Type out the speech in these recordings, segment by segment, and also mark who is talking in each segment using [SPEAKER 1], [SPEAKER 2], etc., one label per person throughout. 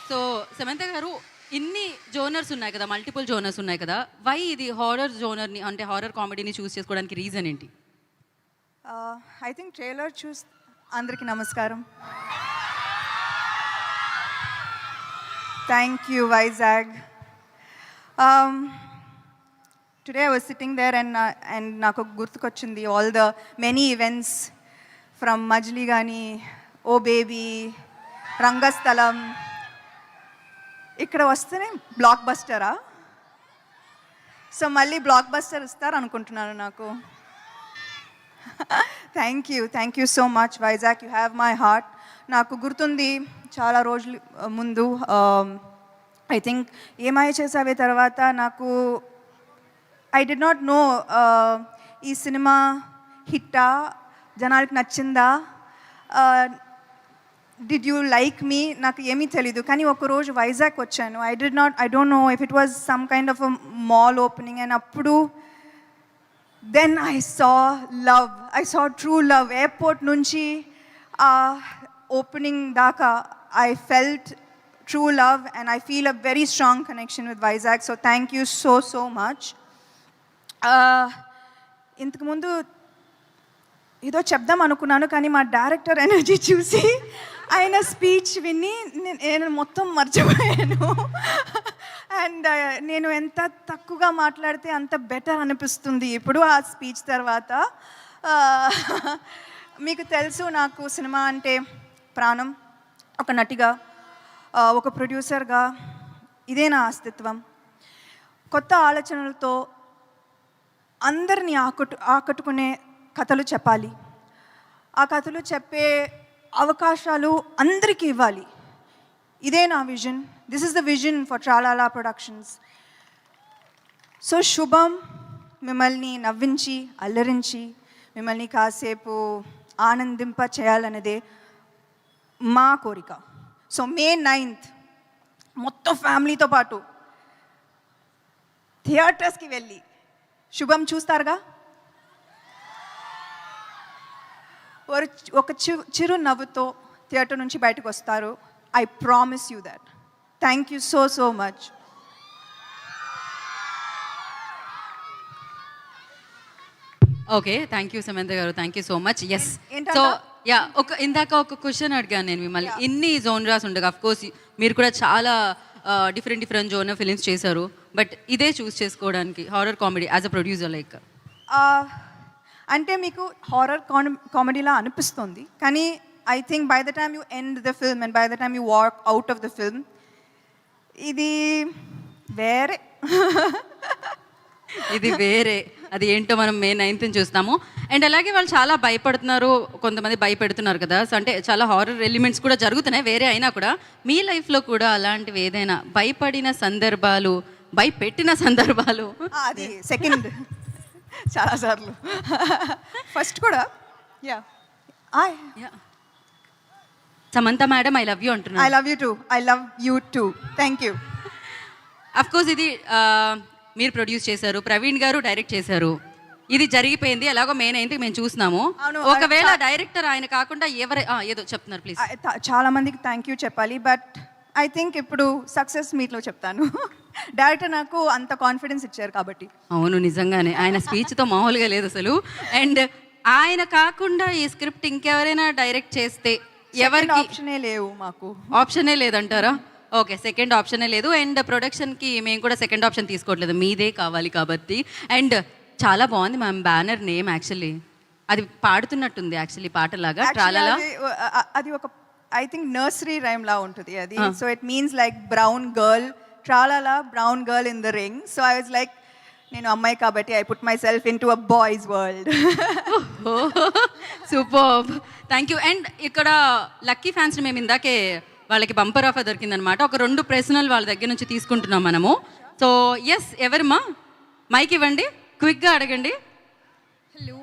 [SPEAKER 1] So Samantha గారు ఇన్ని genres ఉన్నాయి కదా, మల్టిపుల్ జోనర్స్ ఉన్నాయి కదా, వై ఇది హారర్ జోనర్ని అంటే హారర్ కామెడీని చూస్ చేసుకోవడానికి రీజన్ ఏంటి?
[SPEAKER 2] ఐ థింక్ ట్రైలర్ చూస్ అందరికీ నమస్కారం. Thank you Vizag. Today I was sitting there and నాకు గుర్తుకొచ్చింది all the many events from Majili కానీ, ఓ బేబీ, రంగస్థలం. ఇక్కడ వస్తేనే బ్లాక్ బస్టరా? సో మళ్ళీ బ్లాక్ బస్టర్ ఇస్తారు అనుకుంటున్నాను నాకు. Thank you so much Vizag, you have my heart. నాకు గుర్తుంది చాలా రోజుల ముందు, ఐ థింక్ ఏమై చేసావే తర్వాత నాకు ఐ డి నాట్ నో ఈ సినిమా హిట్టా, జనాలకి నచ్చిందా, డిడ్ యూ లైక్ మీ, నాకు ఏమీ తెలీదు. కానీ ఒకరోజు వైజాగ్ వచ్చాను. I don't know if it was some kind of a mall opening, and అప్పుడు then I saw true love. Airport నుంచి ఓపెనింగ్ దాకా I felt true love and I feel a very strong connection with Vizag. So thank you so much. ఇంతకుముందు ఏదో చెప్దాం అనుకున్నాను, కానీ మా director energy చూసి ఆయన స్పీచ్ విని నేను మొత్తం మర్చిపోయాను. అండ్ నేను ఎంత తక్కువగా మాట్లాడితే అంత బెటర్ అనిపిస్తుంది ఇప్పుడు ఆ స్పీచ్ తర్వాత. మీకు తెలుసు నాకు సినిమా అంటే ప్రాణం. ఒక నటిగా, ఒక ప్రొడ్యూసర్గా ఇదే నా అస్తిత్వం. కొత్త ఆలోచనలతో అందరినీ ఆకట్టుకునే కథలు చెప్పాలి. ఆ కథలు చెప్పే అవకాశాలు అందరికీ ఇవ్వాలి. ఇదే నా vision. This is the vision for Tralala productions. So Subham మిమ్మల్ని నవ్వించి, అల్లరించి, మిమ్మల్ని కాసేపు ఆనందింప చేయాలనేదే మా కోరిక. సో May 9th మొత్తం ఫ్యామిలీతో పాటు థియేటర్స్కి వెళ్ళి శుభం చూస్తారుగా. ఒక చిరు నవ్వుతో థియేటర్ నుంచి బయటకు వస్తారు. I promise you that. Thank you so much.
[SPEAKER 1] Okay, thank you Samantha garu, thank you so much. Yes, so ఇందాక ఒక క్వశ్చన్ అడిగాను నేను మిమ్మల్ని. ఇన్ని జోనరాస్ ఉండగా, అఫ్ కోర్స్ మీరు కూడా చాలా డిఫరెంట్ జోనర్ ఫిలిమ్స్ చేశారు, బట్ ఇదే చూస్ చేసుకోవడానికి horror comedy as a producer like
[SPEAKER 2] అంటే మీకు హారర్ కామెడీలా అనిపిస్తుంది, కానీ I think by the time you end the film and by the time you walk out of the film, ఇది వేరే.
[SPEAKER 1] ఇది వేరే. అది ఏంటో మనం May 9th చూస్తాము. అండ్ అలాగే వాళ్ళు చాలా భయపడుతున్నారు, కొంతమంది భయపెడుతున్నారు కదా. సో అంటే చాలా హారర్ ఎలిమెంట్స్ కూడా జరుగుతున్నాయి వేరే అయినా కూడా. మీ లైఫ్లో కూడా అలాంటివి ఏదైనా భయపడిన సందర్భాలు, భయపెట్టిన సందర్భాలు?
[SPEAKER 2] అది సెకండ్ చాలాసార్లు. ఫస్ట్ కూడా
[SPEAKER 1] Samantha madam I love you అంటున్నాను.
[SPEAKER 2] I love you too. Thank you.
[SPEAKER 1] Of course ఇది మీరు ప్రొడ్యూస్ చేశారు, ప్రవీణ్ గారు డైరెక్ట్ చేశారు. ఇది జరిగిపోయింది ఎలాగో May 9th మేము చూస్తున్నాము. ఒకవేళ డైరెక్టర్ ఆయన కాకుండా ఏదో చెప్తున్నారు ప్లీజ్.
[SPEAKER 2] చాలా మందికి థ్యాంక్ యూ చెప్పాలి, బట్ ఐ థింక్ ఇప్పుడు సక్సెస్ మీట్లో చెప్తాను. డైరెక్టర్ నాకు అంత కాన్ఫిడెన్స్ ఇచ్చారు కాబట్టి.
[SPEAKER 1] అవును, నిజంగానే ఆయన స్పీచ్తో మామూలుగా లేదు అసలు. అండ్ ఆయన కాకుండా ఈ స్క్రిప్ట్ ఇంకెవరైనా డైరెక్ట్ చేస్తే ఎవరికి
[SPEAKER 2] ఆప్షనే లేవు, మాకు
[SPEAKER 1] ఆప్షనే లేదంటారా? ఓకే, సెకండ్ ఆప్షనే లేదు. అండ్ ప్రొడక్షన్కి మేము కూడా సెకండ్ ఆప్షన్ తీసుకోవట్లేదు, మీదే కావాలి కాబట్టి. అండ్ చాలా బాగుంది మ్యామ్ బ్యానర్ నేమ్. యాక్చువల్లీ అది పాడుతున్నట్టుంది యాక్చువల్లీ పాటలాగా. ట్రాలాలా
[SPEAKER 2] అది ఒక ఐ థింక్ నర్సరీ రైమ్ లా ఉంటుంది అది. So it means like brown girl, Tralala brown girl in the ring. So I was like, నేను అమ్మాయి కాబట్టి I put myself into a boys world.
[SPEAKER 1] Super, thank you. And ఇక్కడ lucky ఫ్యాన్స్ని మేము ఇందాకే వాళ్ళకి బంపర్ ఆఫర్ దొరికిందనమాట. ఒక 2 ప్రశ్నలు వాళ్ళ దగ్గర నుంచి తీసుకుంటున్నాం మనము. సో ఎస్, ఎవరమ్మా మైక్ ఇవ్వండి, క్విక్గా అడగండి.
[SPEAKER 3] Hello,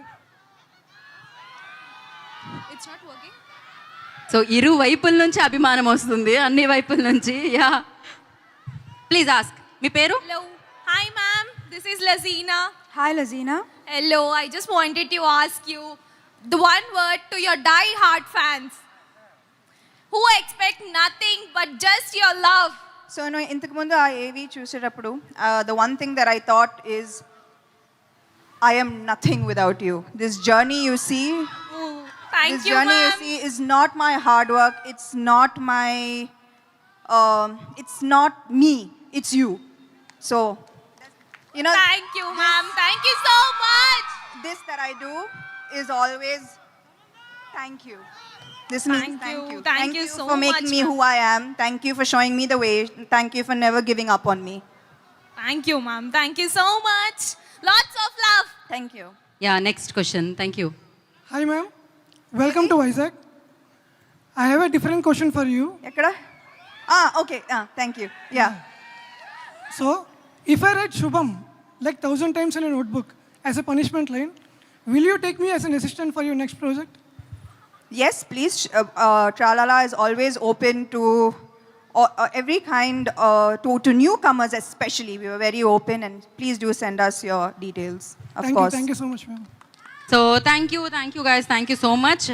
[SPEAKER 3] it's not working.
[SPEAKER 1] So ఇరు వైపుల నుంచి అభిమానం వస్తుంది, అన్ని వైపుల నుంచి. Yeah, please ask. మీ పేరు?
[SPEAKER 3] Hello. Hi ma'am, this is Lazina.
[SPEAKER 2] Hi Lazina.
[SPEAKER 3] Hello, I just wanted to ask you the one word to your die-hard fans. who expect nothing but just your love.
[SPEAKER 2] So నేను ఇంతకుముందు ఆ ఏవి చూసేటప్పుడు the one thing that I thought is I am nothing without you. This journey you see,
[SPEAKER 3] Ooh, thank
[SPEAKER 2] this
[SPEAKER 3] you,
[SPEAKER 2] journey you
[SPEAKER 3] ma'am.
[SPEAKER 2] see is not my hard work, it's not my it's not me, it's you. So you know,
[SPEAKER 3] Thank you, ma'am. Thank you so much.
[SPEAKER 2] this that I do is always thank you. This means
[SPEAKER 3] Thank you.
[SPEAKER 2] thank
[SPEAKER 3] Thank
[SPEAKER 2] you
[SPEAKER 3] you so
[SPEAKER 2] for making
[SPEAKER 3] much,
[SPEAKER 2] me
[SPEAKER 3] ma'am.
[SPEAKER 2] who I am. Thank you for showing me the way. Thank you for never giving up on me.
[SPEAKER 3] Thank you, ma'am. Thank you so much. Lots of love.
[SPEAKER 2] Thank you.
[SPEAKER 1] Yeah next question thank you.
[SPEAKER 4] Hi ma'am, welcome to Vizag. I have a different question for you.
[SPEAKER 2] Ekkada? Okay. Thank you. Yeah.
[SPEAKER 4] So, if I write Shubham like 1,000 times in a notebook as a punishment line, will you take me as an assistant for your next project?
[SPEAKER 2] Yes, please. Tralala is always open to every kind, to newcomers especially. We were very open, and please do send us your details, of course.
[SPEAKER 4] Thank you so much ma'am.
[SPEAKER 1] So thank you guys, thank you so much.